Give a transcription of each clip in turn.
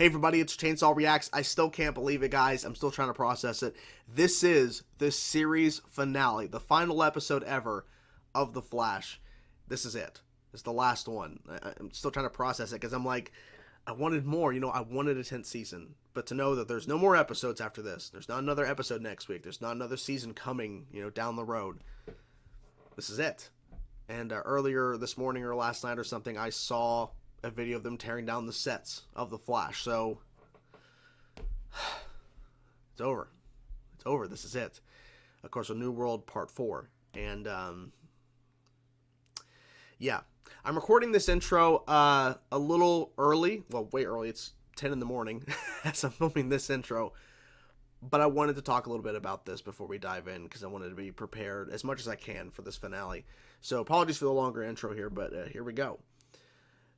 Hey everybody, it's Chainsaw Reacts. I still can't believe it, guys. I'm still trying to process it. This is the series finale, the final episode ever of The Flash. This is it. It's the last one. I'm still trying to process it because I'm like, I wanted more. I wanted a 10th season. But to know that there's no more episodes after this, there's not another episode next week, there's not another season coming, down the road. This is it. And earlier this morning or last night or something, I saw a video of them tearing down the sets of The Flash. So it's over. It's over. This is it. Of course, A New World Part 4. And yeah, I'm recording this intro a little early. Well, way early. It's 10 in the morning as I'm filming this intro. But I wanted to talk a little bit about this before we dive in because I wanted to be prepared as much as I can for this finale. So apologies for the longer intro here, but here we go.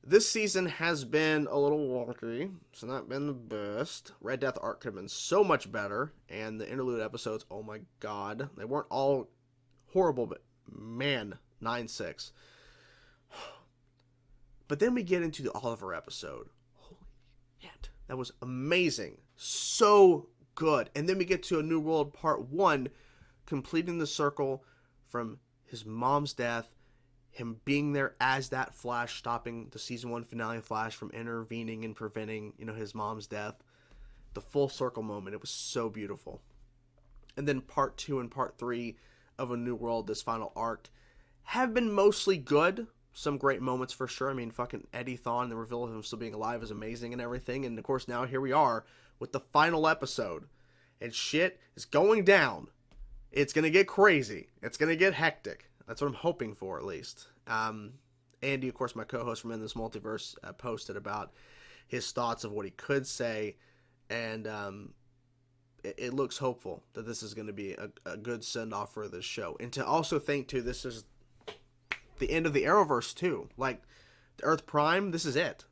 This season has been a little wonky. It's not been the best. Red Death arc could have been so much better. And the interlude episodes, oh my god. They weren't all horrible, but man, 9-6. But then we get into the Oliver episode. Holy shit. That was amazing. So good. And then we get to A New World Part 1, completing the circle from his mom's death, him being there as that Flash, stopping the season 1 finale Flash from intervening and preventing, his mom's death. The full circle moment. It was so beautiful. And then Part 2 and Part 3 of A New World, this final arc, have been mostly good. Some great moments for sure. I mean, fucking Eddie Thawne, the reveal of him still being alive is amazing and everything. And of course, now here we are with the final episode. And shit is going down. It's going to get crazy. It's going to get hectic. That's what I'm hoping for, at least. Andy, of course, my co-host from In This Multiverse, posted about his thoughts of what he could say, and it looks hopeful that this is going to be a good send-off for this show. And to also think, too, this is the end of the Arrowverse, too. Like, the Earth Prime, this is it.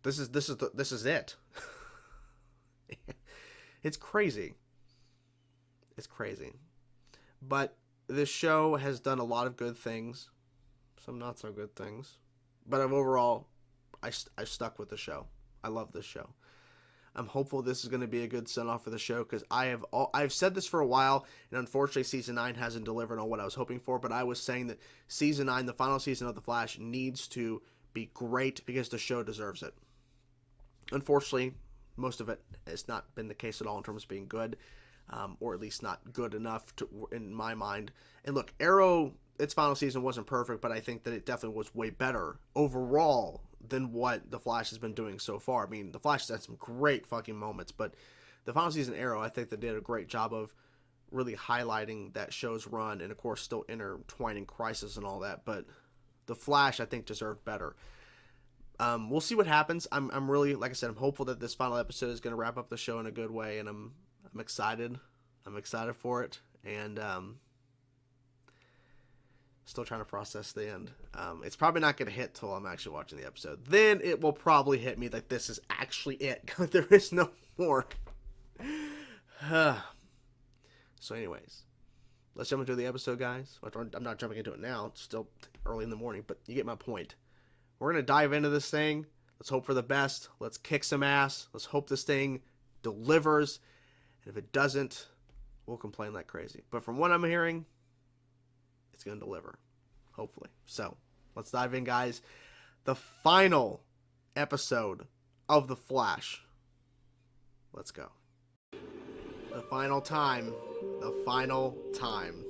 This is it. It's crazy. It's crazy. But this show has done a lot of good things, some not so good things, but overall, I stuck with the show. I love this show. I'm hopeful this is going to be a good send-off for the show because I've said this for a while, and unfortunately, season 9 hasn't delivered on what I was hoping for. But I was saying that season 9, the final season of The Flash, needs to be great because the show deserves it. Unfortunately, most of it has not been the case at all in terms of being good. Or at least not good enough in my mind. And look, Arrow, its final season wasn't perfect, but I think that it definitely was way better overall than what The Flash has been doing so far. I mean, The Flash had some great fucking moments, but the final season Arrow, I think they did a great job of really highlighting that show's run and, of course, still intertwining Crisis and all that. But The Flash, I think, deserved better. We'll see what happens. I'm really, like I said, I'm hopeful that this final episode is going to wrap up the show in a good way, and I'm excited. I'm excited for it, and still trying to process the end. It's probably not going to hit till I'm actually watching the episode. Then it will probably hit me like this is actually it. There is no more. So anyways, let's jump into the episode, guys. I'm not jumping into it now. It's still early in the morning, but you get my point. We're going to dive into this thing. Let's hope for the best. Let's kick some ass. Let's hope this thing delivers. And if it doesn't, we'll complain like crazy. But from what I'm hearing, it's going to deliver. Hopefully. So, let's dive in, guys. The final episode of The Flash. Let's go. The final time. The final time.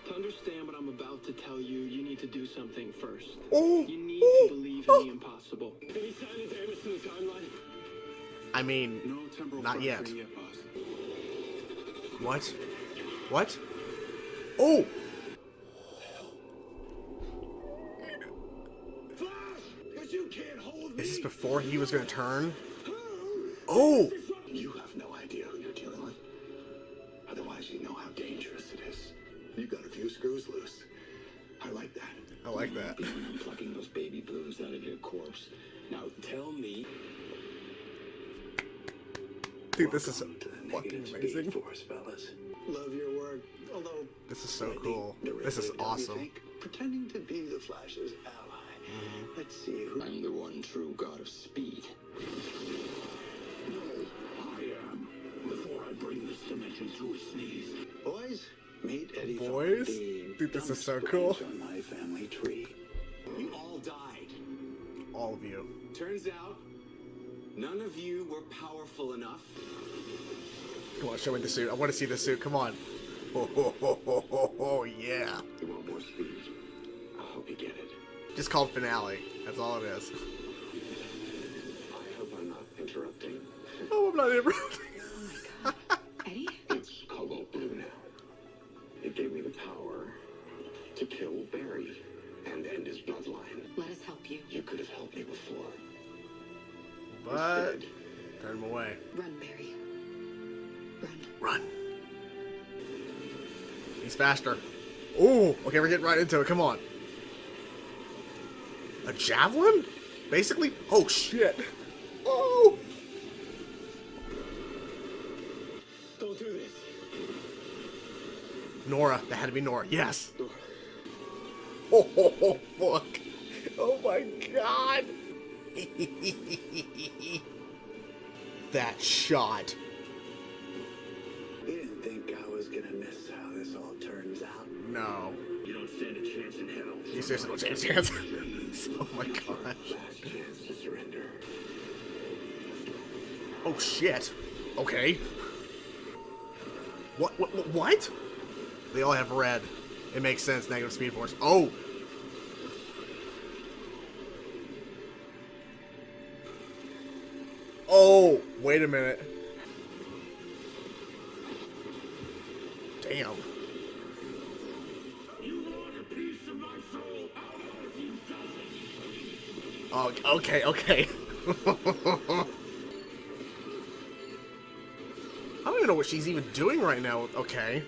To understand what I'm about to tell you, you need to do something first. Oh, you need to believe in the impossible. Any sign of damage to the timeline? I mean, No not yet. boss. What? What? Oh! Flash! 'Cause you can't hold me. Is this before he was going to turn? Oh! You have no idea who you're dealing with. Otherwise, you know how dangerous it is. You got a few screws loose. I like that. I like that. I'm plucking those baby blues out of your corpse. Now tell me. Dude, this is Welcome to the fucking negative amazing. Speed Force, fellas. Love your work, although This is so cool. This is awesome. Pretending to be the Flash's ally. Let's see who. I'm the one true god of speed. to its knees. Boys, meet Eddie. Boys? Dude, this is so cool. On my family tree. You all died. All of you. Turns out, none of you were powerful enough. Come on, show me the suit. I want to see the suit. Come on. Oh, yeah. You want more speed? I'll help you get it. Just called finale. That's all it is. I hope I'm not interrupting. Oh, I'm not interrupting. Oh my god. Eddie? It's Cobalt Blue now. It gave me the power to kill Barry and end his bloodline. Let us help you. You could have helped me before. But Instead, turn him away. Run, Barry. Run. Run. He's faster. Ooh, okay, we're getting right into it. Come on. A javelin? Basically? Oh, shit. Oh! don't do this. Nora. That had to be Nora. Yes. Oh, fuck. Oh, my God. That shot. You didn't think I was gonna miss how this all turns out? No. You don't stand a chance in hell. You seriously don't stand a chance. Oh, my gosh. Last chance to surrender. Oh, shit. Okay. What? They all have red. It makes sense. Negative speed force. Oh. Oh, wait a minute. Damn. You want a piece of my soul? How about you doesn't? Oh, okay. I don't even know what she's even doing right now. Okay.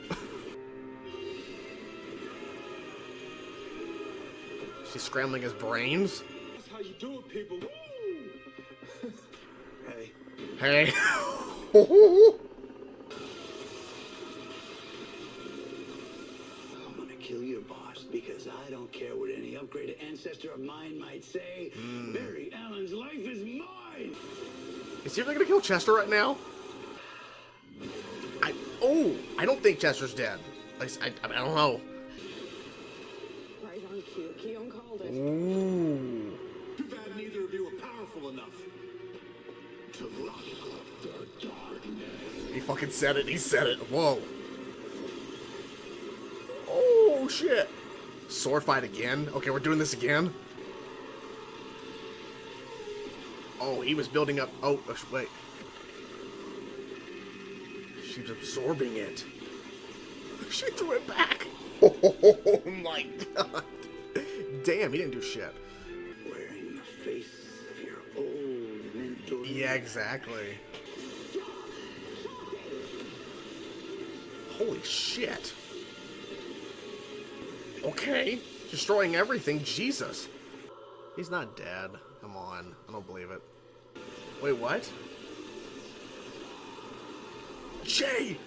She's scrambling his brains. That's how you do it, people. Woo! Hey, Hey. I'm gonna kill your boss because I don't care what any upgraded ancestor of mine might say. Barry Allen's life is mine. Is he really gonna kill Chester right now? I don't think Chester's dead. At least, I don't know. Right on cue. Keon called it. Ooh. Too bad neither of you are powerful enough to lock up the darkness. He fucking said it. He said it. Whoa. Oh, shit. Sword fight again? Okay, we're doing this again? Oh, he was building up. Oh, wait. She's absorbing it. She threw it back. Oh, my God. Damn, he didn't do shit. Wearing the face of your old mentor. Yeah, exactly. Holy shit. Okay. Destroying everything. Jesus. He's not dead. Come on. I don't believe it. Wait, what? Jay!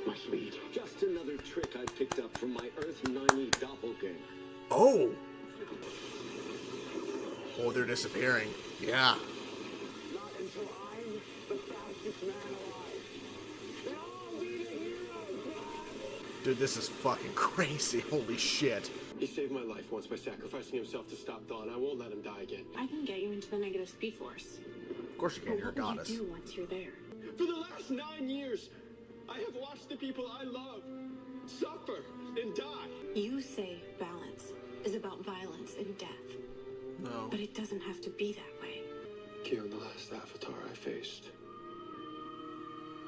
My speed. Just another trick I picked up from my Earth 90 doppelganger. Oh! Oh, they're disappearing. Yeah. Not until I'm the fastest man alive. And I'll be the hero. Dude, this is fucking crazy. Holy shit. He saved my life once by sacrificing himself to stop Dawn. I won't let him die again. I can get you into the negative speed force. Of course you can. But You're a what will goddess. you do once you're there? For the last 9 years, I have watched the people I love suffer and die. You say balance is about violence and death. No. But it doesn't have to be that way. Kieran, the last avatar I faced,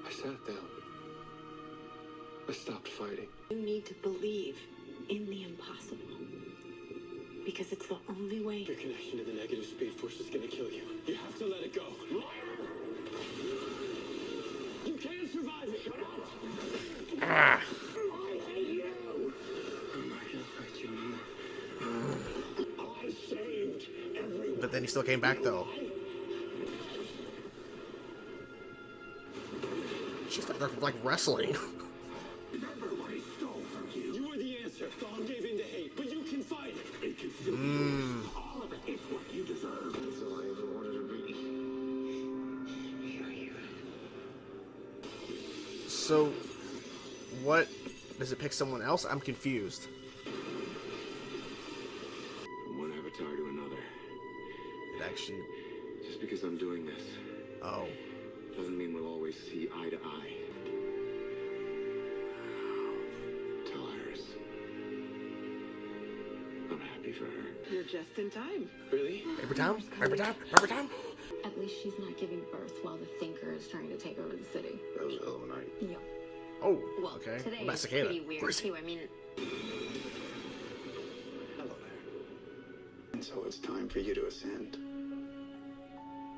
I sat down. I stopped fighting. You need to believe in the impossible. Because it's the only way. Your connection to the negative speed force is gonna kill you. You have to let it go. You can't survive it. Shut up. Ah. I hate you. I'm not gonna fight you anymore. I saved everyone. But then he still came back, though. She's like wrestling. Remember what he stole from you. You were the answer. Dawn gave in to hate, but you can fight it. It can still be yours. All of it. It's what you deserve. That's all I ever wanted to be. You're here. So, What? Does it pick someone else? I'm confused. From one avatar to another. It actually... Just because I'm doing this Oh. doesn't mean we'll always see eye to eye. Tell Iris. I'm happy for her. You're just in time. Really? Paper time? Paper time? Paper time? At least she's not giving birth while the Thinker is trying to take over the city. That was a hell of a night. Yeah. Oh, Well, okay. today What about is Cicada? pretty weird Where is he? too. I mean, Hello there. And so it's time for you to ascend.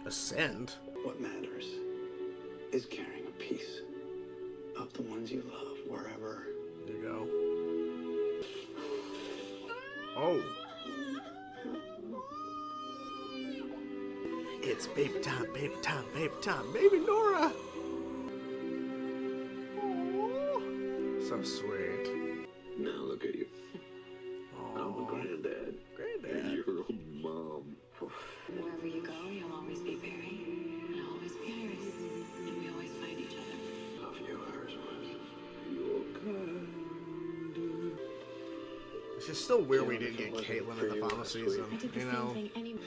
Ascend? What matters is carrying a piece of the ones you love wherever. There you go. Oh. It's baby time, baby time, baby time, baby Nora! Aww. So sweet. Now look at you. I'm a Aww. granddad. Granddad. And you're a mom. wherever you go, you'll always be Barry, and I'll always be Iris, and we always find each other. Love you, Iris West. You're kind. It's just still weird we didn't get Caitlyn in the final season, I did the you same know? thing anyway.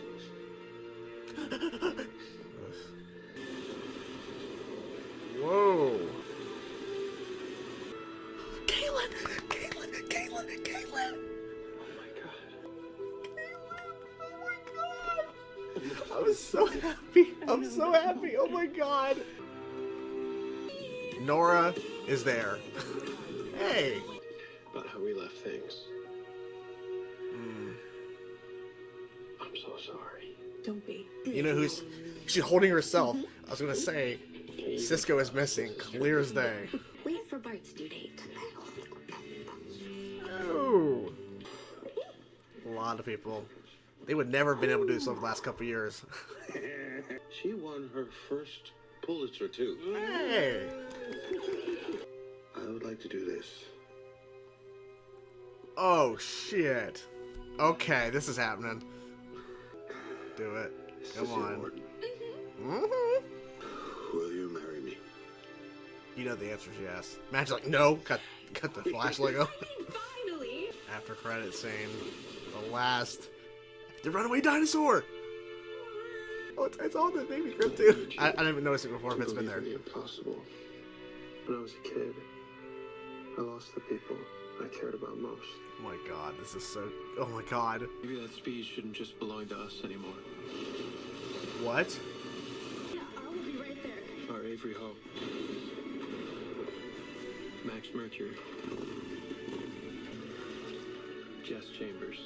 Whoa. Caitlyn! Caitlyn! Caitlyn! Caitlyn! Oh my god. I'm so happy. I'm so happy. Oh my god. Nora is there. Hey. About how we left things. I'm so sorry. Don't be. You know who's... She's holding herself. I was going to say, Cisco is missing. Clear as day. Wait for Bart's due date. Oh. A lot of people. They would never have been able to do this over the last couple of years. She won her first Pulitzer, too. Hey. I would like to do this. Oh, shit. Okay, this is happening. Do it. Come Sissy on. Morton, Mm-hmm. will you marry me? You know the answer is yes. Imagine like, no. Cut the Flash logo. Finally! After credit scene. The last... The runaway dinosaur! Oh, it's on the baby crib, too. I didn't even notice it before if it's been there. The impossible. When I was a kid, I lost the people I cared about most. Oh my god, this is so... Oh my god. Maybe that speed shouldn't just belong to us anymore. What? Yeah, I will be right there. Our Avery Hope. Max Mercury. Jess Chambers.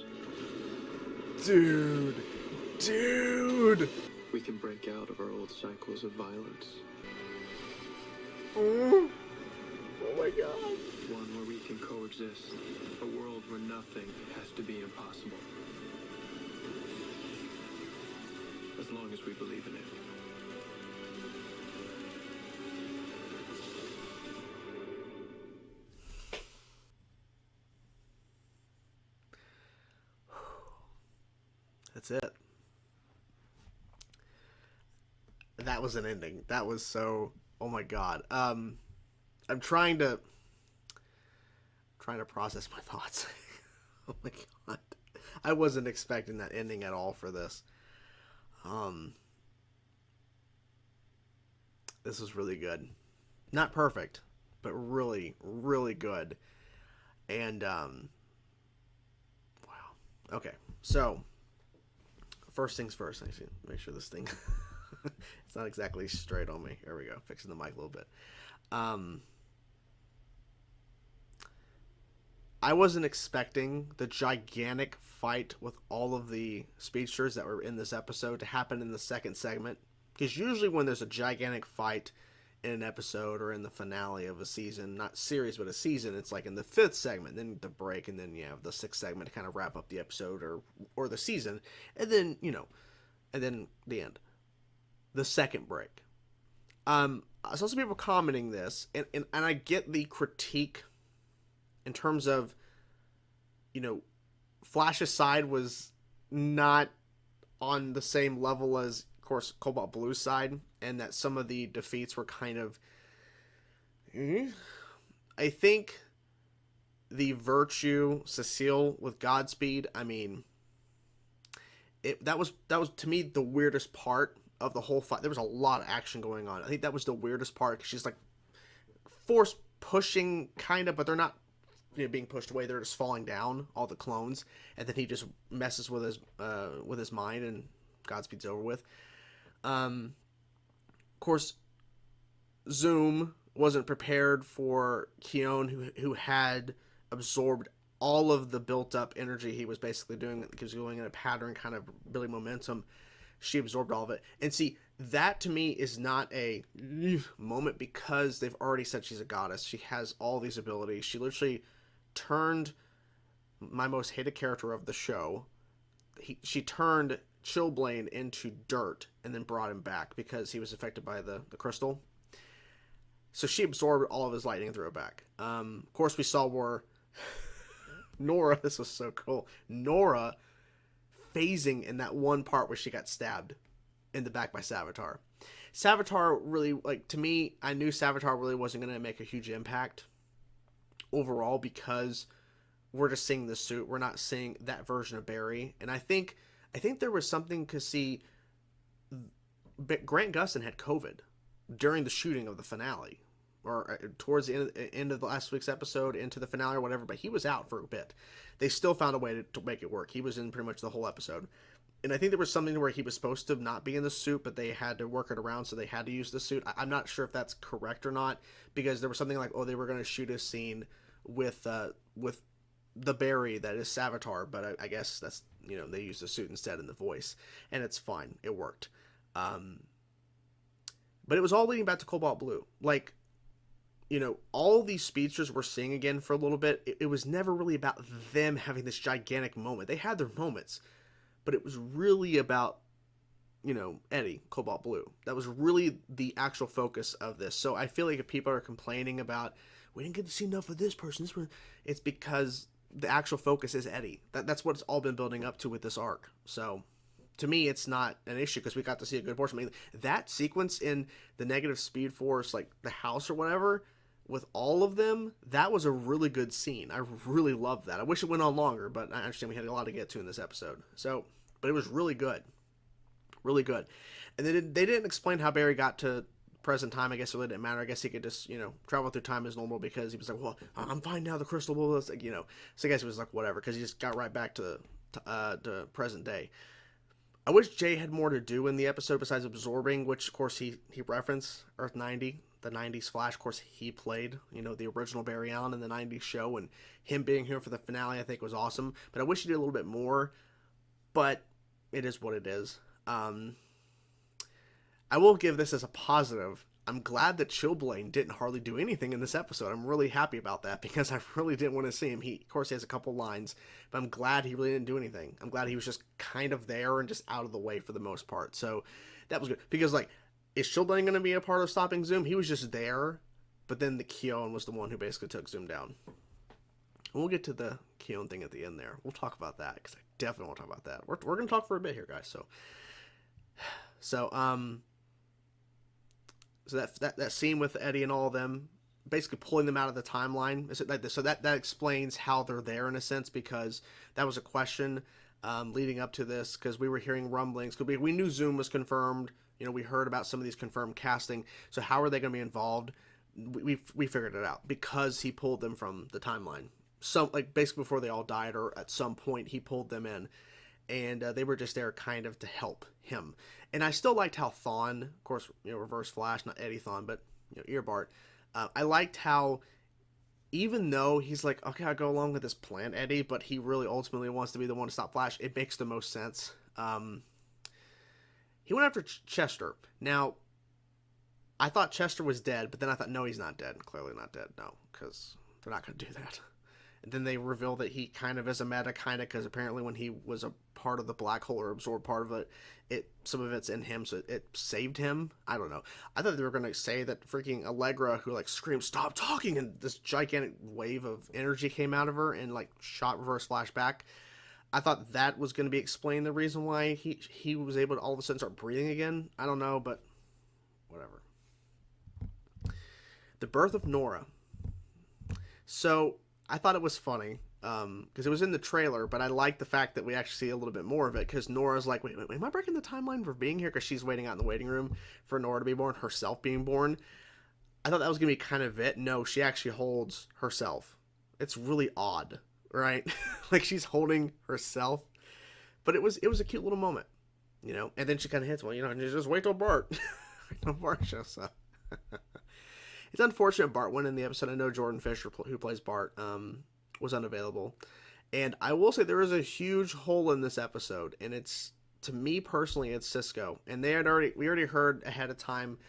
Dude. Dude. We can break out of our old cycles of violence. Oh my god. One where we can coexist. A world where nothing has to be impossible. As long as we believe in it. That's it. That was an ending. That was so... Oh my god. I'm trying to process my thoughts. Oh my god. I wasn't expecting that ending at all for this. This was really good. Not perfect, but really, really good. And wow. Okay. So, first things first. I should make sure this thing it's not exactly straight on me. There we go. Fixing the mic a little bit. I wasn't expecting the gigantic fight with all of the speedsters that were in this episode to happen in the second segment. Because usually when there's a gigantic fight in an episode or in the finale of a season, not series but a season, it's like in the fifth segment, then the break, and then you have the sixth segment to kind of wrap up the episode or the season, and then, you know, and then the end. The second break. I saw some people commenting this, and I get the critique in terms of, you know, Flash's side was not on the same level as, of course, Cobalt Blue's side, and that some of the defeats were kind of... I think the Virtue Cecile with Godspeed, I mean, that was to me the weirdest part of the whole fight. There was a lot of action going on. I think that was the weirdest part, because she's like force pushing kind of, but they're not, you know, being pushed away. They're just falling down, all the clones, and then he just messes with his mind, and Godspeed's over with. Of course, Zoom wasn't prepared for Keone, who had absorbed all of the built-up energy he was basically doing. He was going in a pattern, kind of building momentum. She absorbed all of it. And see, that to me is not a moment, because they've already said she's a goddess. She has all these abilities. She literally turned my most hated character of the show. She turned Chillblain into dirt and then brought him back because he was affected by the crystal. So she absorbed all of his lightning and threw it back. Of course, we saw where Nora, this was so cool, Nora phasing in that one part where she got stabbed in the back by Savitar. Savitar really, like, to me, I knew Savitar really wasn't going to make a huge impact overall, because we're just seeing the suit. We're not seeing that version of Barry. And I think there was something to see. Grant Gustin had COVID during the shooting of the finale, or towards the end of the last week's episode into the finale or whatever, but he was out for a bit. They still found a way to make it work. He was in pretty much the whole episode. And I think there was something where he was supposed to not be in the suit, but they had to work it around, so they had to use the suit. I'm not sure if that's correct or not, because there was something like, oh, they were going to shoot a scene with the Barry that is Savitar, but I guess that's, you know, they used the suit instead in the voice, and it's fine. It worked. But it was all leading back to Cobalt Blue. Like, you know, all these speedsters we're seeing again for a little bit, it was never really about them having this gigantic moment. They had their moments, but it was really about, you know, Eddie, Cobalt Blue. That was really the actual focus of this. So I feel like if people are complaining about, we didn't get to see enough of this person, it's because the actual focus is Eddie. That's what it's all been building up to with this arc. So to me, it's not an issue, because we got to see a good portion. I mean, that sequence in the negative speed force, like the house or whatever, with all of them, that was a really good scene. I really loved that. I wish it went on longer, but I understand we had a lot to get to in this episode. So, but it was really good. Really good. And they didn't explain how Barry got to present time. I guess it really didn't matter. I guess he could just, you know, travel through time as normal, because he was like, well, I'm fine now, the crystal, blah, blah, blah. Like, you know. So I guess it was like, whatever, because he just got right back to present day. I wish Jay had more to do in the episode besides absorbing, which, of course, he referenced Earth 90, the 90s Flash. Of course, he played, you know, the original Barry Allen in the 90s show, and him being here for the finale, I think, was awesome. But I wish he did a little bit more, but it is what it is. I will give this as a positive. I'm glad that Chillblain didn't hardly do anything in this episode. I'm really happy about that, because I really didn't want to see him. Of course, he has a couple lines, but I'm glad he really didn't do anything. I'm glad he was just kind of there and just out of the way for the most part. So that was good, because, like, is Chillblain going to be a part of stopping Zoom? He was just there, but then the Keone was the one who basically took Zoom down. And we'll get to the Keone thing at the end there. We'll talk about that, because I definitely want to talk about that. We're going to talk for a bit here, guys. So that scene with Eddie and all of them, basically pulling them out of the timeline. So that explains how they're there in a sense, because that was a question leading up to this, because we were hearing rumblings. Because we knew Zoom was confirmed. You know, we heard about some of these confirmed casting. So how are they going to be involved? We figured it out, because he pulled them from the timeline. So, like, basically before they all died, or at some point, he pulled them in. And they were just there kind of to help him. And I still liked how Thawne, of course, you know, Reverse Flash, not Eddie Thawne, but, you know, Earbart. I liked how, even though he's like, okay, I'll go along with this plan, Eddie, but he really ultimately wants to be the one to stop Flash, it makes the most sense. He went after Chester. Now, I thought Chester was dead, but then I thought, no, he's not dead. Clearly not dead, no, because they're not going to do that. And then they reveal that he kind of is a meta, because apparently when he was a part of the black hole, or absorbed part of it, some of it's in him, so it saved him. I don't know. I thought they were going to say that freaking Allegra, who, like, screamed, stop talking, and this gigantic wave of energy came out of her and, like, shot Reverse Flash back. I thought that was going to be explaining the reason why he was able to all of a sudden start breathing again. I don't know, but whatever. The birth of Nora. So I thought it was funny because it was in the trailer, but I like the fact that we actually see a little bit more of it because Nora's like, wait, am I breaking the timeline for being here? Because she's waiting out in the waiting room for Nora to be born, herself being born. I thought that was going to be kind of it. No, she actually holds herself. It's really odd, right? Like she's holding herself. But it was a cute little moment, you know? And then she kind of hits, well, you know, just wait till Bart. Wait Bart shows up. It's unfortunate Bart went in the episode. I know Jordan Fisher, who plays Bart, was unavailable. And I will say there is a huge hole in this episode. And it's, to me personally, it's Cisco. And we already heard ahead of time,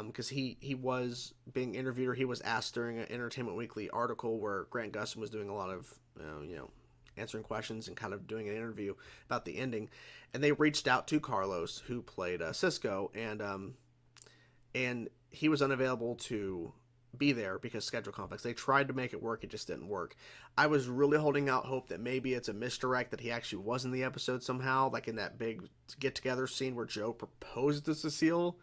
because he was being interviewed, or he was asked during an Entertainment Weekly article where Grant Gustin was doing a lot of, answering questions and kind of doing an interview about the ending. And they reached out to Carlos, who played Cisco, and he was unavailable to be there because schedule conflicts. They tried to make it work, it just didn't work. I was really holding out hope that maybe it's a misdirect, that he actually was in the episode somehow, like in that big get-together scene where Joe proposed to Cecile.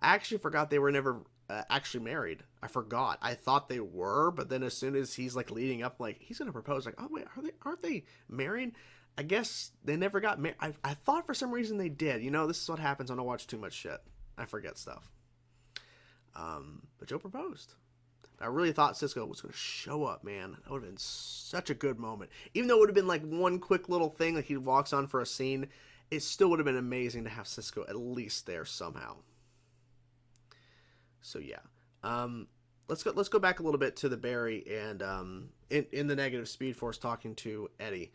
I actually forgot they were never actually married. I forgot. I thought they were, but then as soon as he's like leading up, like he's gonna propose, like, oh wait, aren't they married? I guess they never got married. I thought for some reason they did. You know, this is what happens when I watch too much shit. I forget stuff. But Joe proposed. I really thought Cisco was going to show up, man. That would have been such a good moment. Even though it would have been like one quick little thing, like he walks on for a scene, it still would have been amazing to have Cisco at least there somehow. So yeah. Let's go back a little bit to the Barry and in the negative Speed Force talking to Eddie.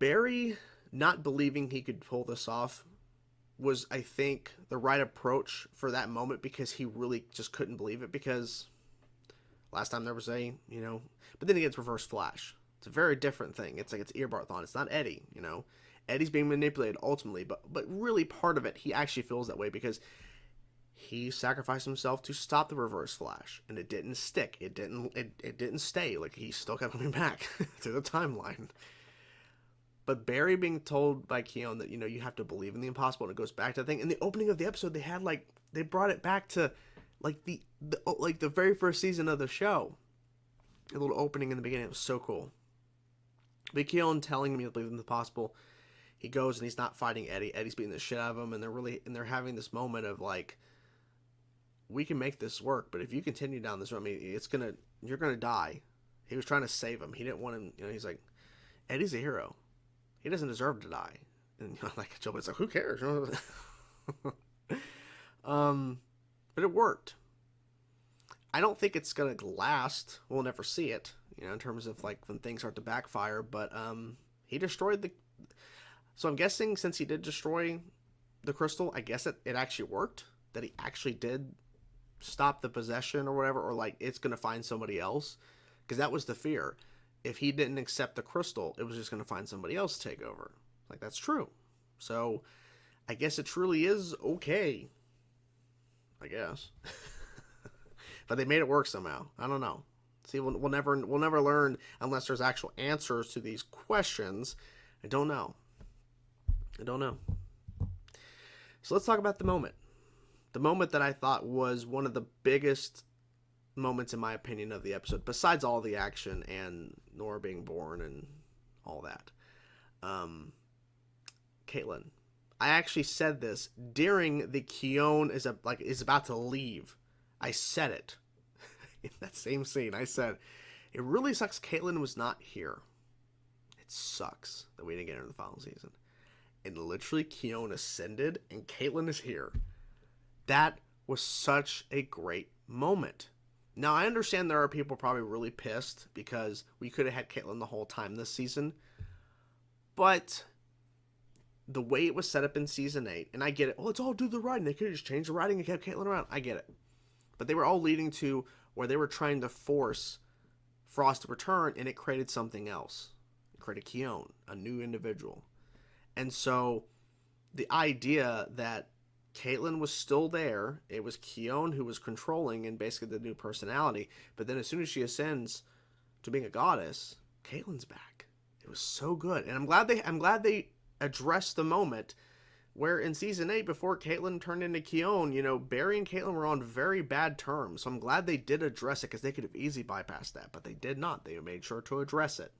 Barry not believing he could pull this off was, I think, the right approach for that moment, because he really just couldn't believe it, because last time there was but then again, it's Reverse Flash. It's a very different thing. It's like it's Earbarthon. It's not Eddie, you know. Eddie's being manipulated ultimately, but really part of it, he actually feels that way because he sacrificed himself to stop the Reverse Flash, and it didn't stick. It didn't stay. Like, he still kept coming back through the timeline. But Barry being told by Keon that, you have to believe in the impossible, and it goes back to that thing. In the opening of the episode, they brought it back to like the very first season of the show. A little opening in the beginning. It was so cool. But Keon telling me to believe in the possible. He goes and he's not fighting Eddie. Eddie's beating the shit out of him, and they're having this moment of like, we can make this work, but if you continue down this road, you're gonna die. He was trying to save him. He didn't want him. He's like, Eddie's a hero. He doesn't deserve to die. And like Joe, it's like, who cares? But it worked. I don't think it's gonna last. We'll never see it, in terms of like when things start to backfire. But he destroyed the. So I'm guessing since he did destroy the crystal, I guess it actually worked. That he actually did stop the possession or whatever, or like it's gonna find somebody else, because that was the fear. If he didn't accept the crystal, it was just going to find somebody else to take over. Like, that's true. So, I guess it truly is okay. I guess. But they made it work somehow. I don't know. See, we'll never learn unless there's actual answers to these questions. I don't know. So let's talk about the moment. The moment that I thought was one of the biggest moments, in my opinion, of the episode, besides all the action and Nora being born and all that. Caitlin. I actually said this during the Keon is about to leave. I said it. In that same scene, I said, it really sucks Caitlin was not here. It sucks that we didn't get her in the final season. And literally, Keon ascended and Caitlin is here. That was such a great moment. Now, I understand there are people probably really pissed because we could have had Caitlin the whole time this season. But the way it was set up in Season 8, and I get it. Oh, it's all due to the writing. They could have just changed the writing and kept Caitlin around. I get it. But they were all leading to where they were trying to force Frost to return, and it created something else. It created Keon, a new individual. And so the idea that Caitlin was still there. It was Keon who was controlling and basically the new personality. But then as soon as she ascends to being a goddess, Caitlin's back. It was so good. And I'm glad they addressed the moment Where in season 8, before Caitlin turned into Keone, you know, Barry and Caitlin were on very bad terms. So I'm glad they did address it, because they could have easily bypassed that, but they did not. They made sure to address it.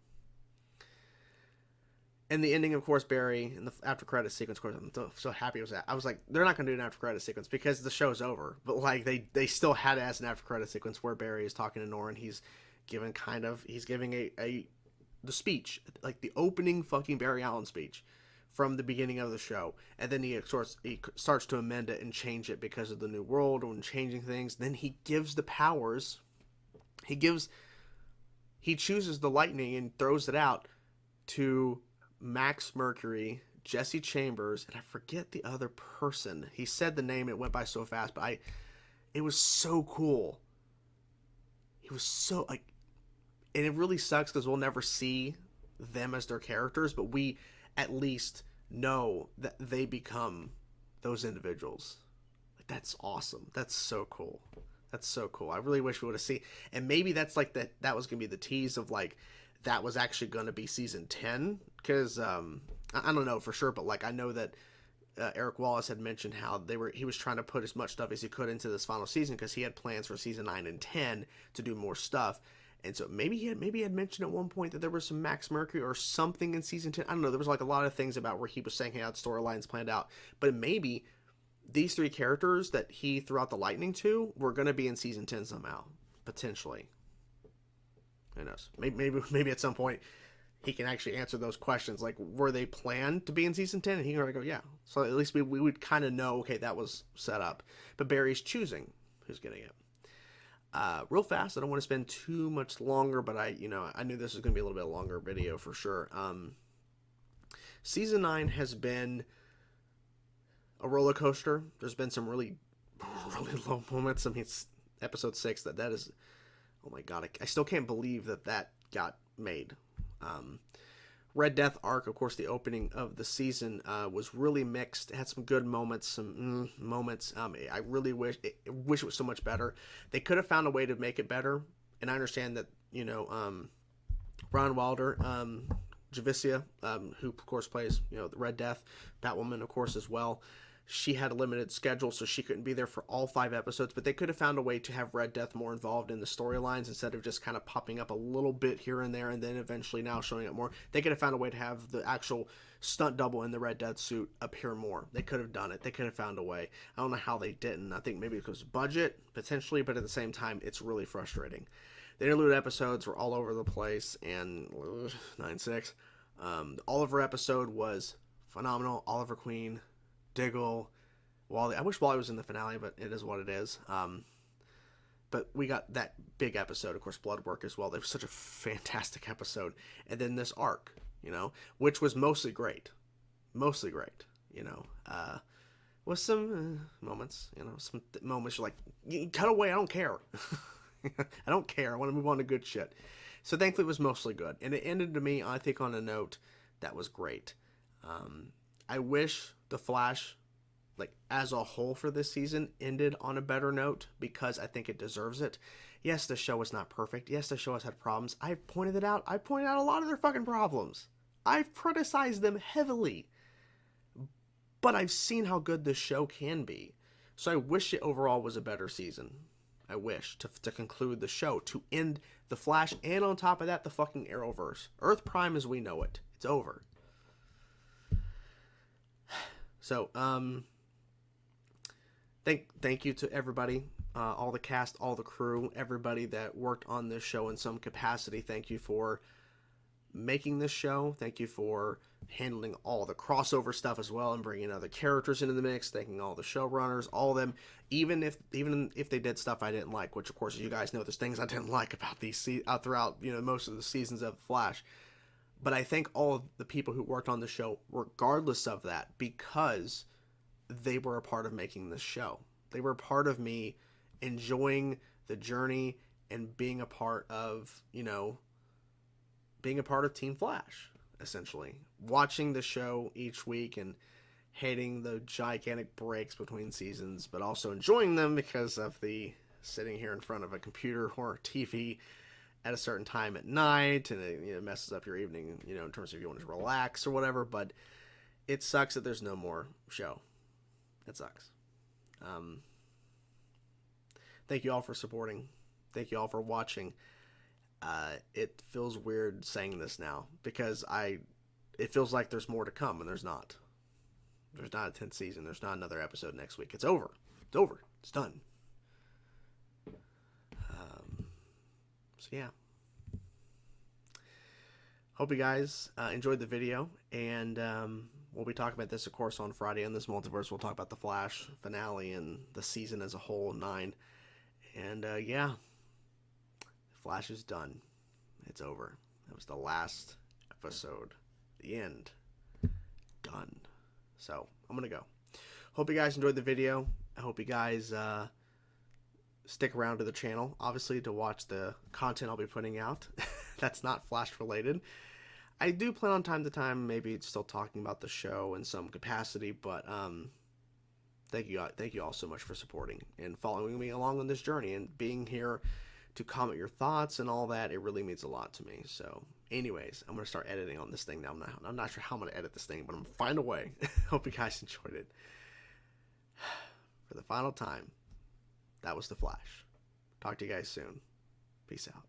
And the ending, of course, Barry, in the after credit sequence, of course, I'm so happy with that. I was like, they're not going to do an after credit sequence because the show's over. But like, they still had it as an after credit sequence where Barry is talking to Nora, and he's giving the speech, like the opening fucking Barry Allen speech from the beginning of the show, and then he starts to amend it and change it because of the new world and changing things. Then he gives the powers. He chooses the lightning and throws it out to Max Mercury, Jesse Chambers, and I forget the other person. He said the name, it went by so fast, but it was so cool. It was so like, and it really sucks because we'll never see them as their characters, but we at least know that they become those individuals. Like, that's awesome. That's so cool. That's so cool. I really wish we would have seen, and maybe that's like that was gonna be the tease of like that was actually gonna be season 10, because I don't know for sure, but like I know that Eric Wallace had mentioned how he was trying to put as much stuff as he could into this final season because he had plans for season 9 and 10 to do more stuff. And so maybe he had mentioned at one point that there was some Max Mercury or something in season 10. I don't know. There was like a lot of things about where he was saying he had storylines planned out. But maybe these 3 characters that he threw out the lightning to were going to be in season 10 somehow. Potentially. Who knows? Maybe at some point he can actually answer those questions. Like, were they planned to be in season 10? And he can go, yeah. So at least we would kind of know, okay, that was set up. But Barry's choosing who's getting it. Real fast, I don't want to spend too much longer, but I knew this was going to be a little bit longer video for sure. Season 9 has been a roller coaster. There's been some really, really low moments. I mean, it's episode 6 that is, oh my god, I still can't believe that got made. Red Death arc, of course, the opening of the season was really mixed. It had some good moments, some moments. I really wish it was so much better. They could have found a way to make it better, and I understand that Ron Wilder, Javicia, who of course plays the Red Death, Batwoman, of course, as well. She had a limited schedule, so she couldn't be there for all 5 episodes, but they could have found a way to have Red Death more involved in the storylines instead of just kind of popping up a little bit here and there and then eventually now showing up more. They could have found a way to have the actual stunt double in the Red Death suit appear more. They could have done it. They could have found a way. I don't know how they didn't. I think maybe because of budget, potentially, but at the same time, it's really frustrating. The interlude episodes were all over the place, and 9/6. The Oliver episode was phenomenal. Oliver Queen, Diggle, Wally. I wish Wally was in the finale, but it is what it is. But we got that big episode, of course, Blood Work as well. It was such a fantastic episode. And then this arc, which was mostly great. Mostly great, with some moments, some moments you're like, cut away, I don't care. I don't care. I want to move on to good shit. So thankfully it was mostly good. And it ended to me, I think, on a note that was great. I wish The Flash, as a whole for this season, ended on a better note because I think it deserves it. Yes, the show is not perfect. Yes, the show has had problems. I've pointed it out. I've pointed out a lot of their fucking problems. I've criticized them heavily. But I've seen how good this show can be. So I wish it overall was a better season. I wish to conclude the show, to end The Flash, and on top of that, the fucking Arrowverse. Earth Prime as we know it. It's over. So, thank you to everybody, all the cast, all the crew, everybody that worked on this show in some capacity. Thank you for making this show. Thank you for handling all the crossover stuff as well and bringing other characters into the mix. Thanking all the showrunners, all of them, even if they did stuff I didn't like, which of course you guys know there's things I didn't like about these throughout most of the seasons of Flash. But I thank all of the people who worked on the show, regardless of that, because they were a part of making this show. They were a part of me enjoying the journey and being a part of, being a part of Team Flash, essentially. Watching the show each week and hating the gigantic breaks between seasons, but also enjoying them because of the sitting here in front of a computer or TV at a certain time at night, and it messes up your evening, in terms of you want to relax or whatever. But it sucks that there's no more show. It sucks. Thank you all for supporting. Thank you all for watching. It feels weird saying this now because it feels like there's more to come, and there's not. There's not a 10th season. There's not another episode next week. It's over. It's over. It's done. So yeah. Hope you guys enjoyed the video, and we'll be talking about this, of course, on Friday on this multiverse. We'll talk about the Flash finale and the season as a whole, 9. And yeah, Flash is done. It's over. That was the last episode. The end. Done. So I'm gonna go. Hope you guys enjoyed the video. I hope you guys stick around to the channel, obviously, to watch the content I'll be putting out. That's not Flash related. I do plan on time to time maybe still talking about the show in some capacity, but thank you all so much for supporting and following me along on this journey and being here to comment your thoughts and all that. It really means a lot to me. So anyways, I'm going to start editing on this thing now. I'm not sure how I'm going to edit this thing, but I'm going to find a way. Hope you guys enjoyed it. For the final time, that was The Flash. Talk to you guys soon. Peace out.